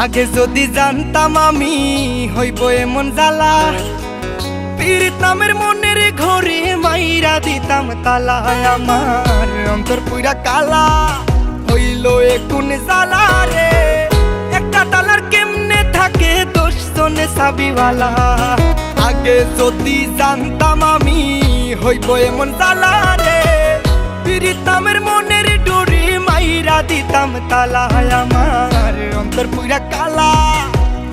আগে যদি জানতাম আমি হইব এমন জ্বালা, পীড়িত নামের মনের ঘরে মাইরা দিতাম তালা। আমার অন্তর পুরা কালা হইল এ কোন জ্বালা রে। একটা তালার কেমনে থাকে 10 জনে চাবিওয়ালা। আগে যদি জানতাম আমি হইব এমন জ্বালা রে, পীড়িত নামের মনের ডোরে মাইরা দিতাম তালা। আমার অন্তর পুরা কালা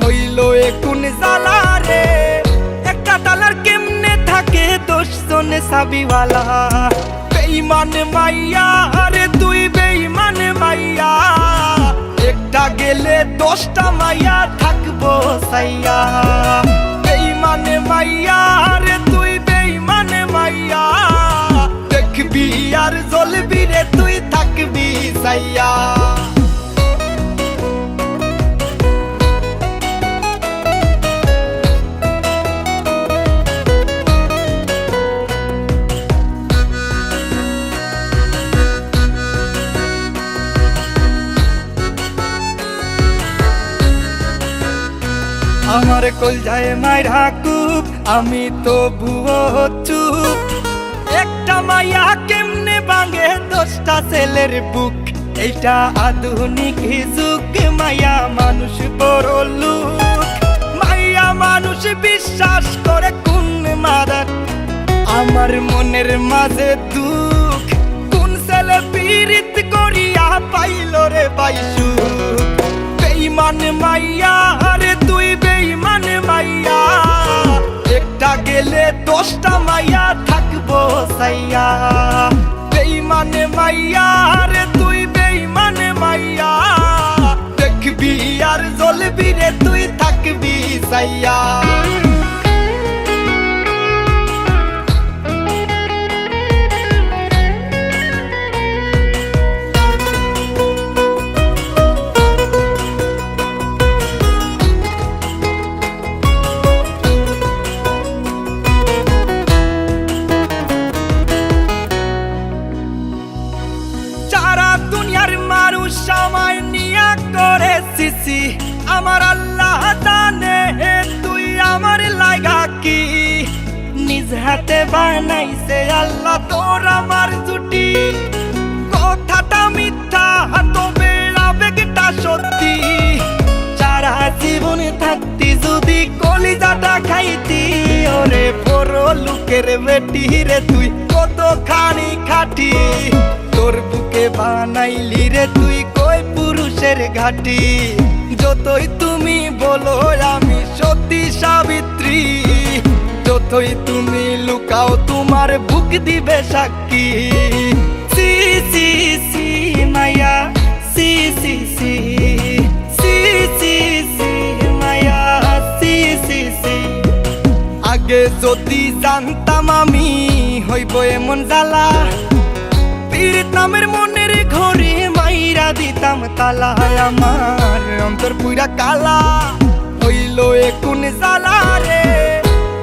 হইল এ কোন জ্বালা রে। একটা তালার কেমনে থাকে 10 জনে চাবিওয়ালা। বেঈমান মাইয়া রে তুই বেঈমান মাইয়া, একটা গেলে 10টা মাইয়া থাকবো সাইয়া। বেঈমান মাইয়া রে তুই বেঈমান মাইয়া, দেখবি আর জ্বলবি রে তুই থাকবি সাইয়া। আমার কলজায় মাইরা কুপ, আমি তো ভুয়ো চুপ। একটা মাইয়া কেমনে ভাঙে 10টা ছেলের বুক। এইটা আধুনিক যুগ, মাইয়া মানুষ বড় লোক। মাইয়া মানুষ বিশ্বাস করে কোন মাদার, আমার মনের মাঝে দুঃখ। কোন ছেলে পীড়িত করিয়া পাইল রে পাইসু। বেঈমান মাইয়া রে তুই বেঈমান মাইয়া, একটা গেলে 10টা মাইয়া থাকবো সাইয়া। বেঈমান মাইয়া রে তুই বেঈমান মাইয়া, দেখবি আর জ্বলবি রে তুই থাকবি সাইয়া। সময় নিয়া করে সিসি, আমার আল্লাহ জানে তুই আমার লাগা কি। নিজ হাতে বানাইছে আল্লাহ তোর আমার জুটি। কথাটা মিথ্যা তবে আবেগটা সত্যি। সারা জীবন থাকতি যদি কলিজাটা খাইতি, ওরে বড় লোকের বেটি রে তুই কতখানি খাটি। তোর বুকে বানাইলি রে তুই কই পুরুষের ঘাটি। যতই তুমি বলো আমি সতী সাবিত্রী, যতই তুমি লুকাও তোমার বুক দিবে সাক্ষী। সি সি সি মায়া সি সি সি সি সি সি মায়া সি সি সি। আগে যদি জানতাম আমি হইব এমন জ্বালা, পীড়িত নামের মনের ঘরে মাইরা দিতাম তালা। আমার অন্তর পুরা কালা হইল এ কোন জ্বালা রে।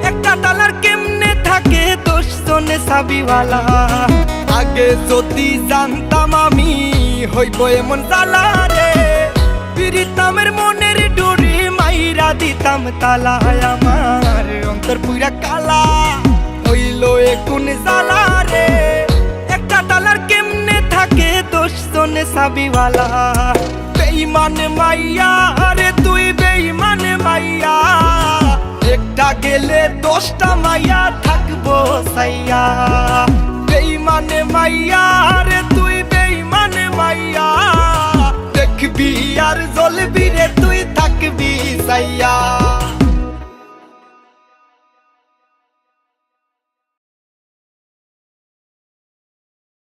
একটা তালার কেমনে থাকে 10 জনে চাবিওয়ালা। আগে যদি জানতাম আমি হইব এমন জ্বালা রে, পীড়িত নামের মনের ডোরে মাইরা দিতাম তালা। আমার অন্তর পুরা কালা হইল এ কোন জ্বালা রে। একটা তালার কেমনে থাকে 10 জনে চাবিওয়ালা। বেঈমান মাইয়া রে তুই বেঈমান মাইয়া, একটা গেলে 10টা মাইয়া থাকবো সাইয়া। বেঈমান মাইয়া রে তুই বেঈমান মাইয়া, দেখবি আর জ্বলবি রে তুই থাকবি সাইয়া।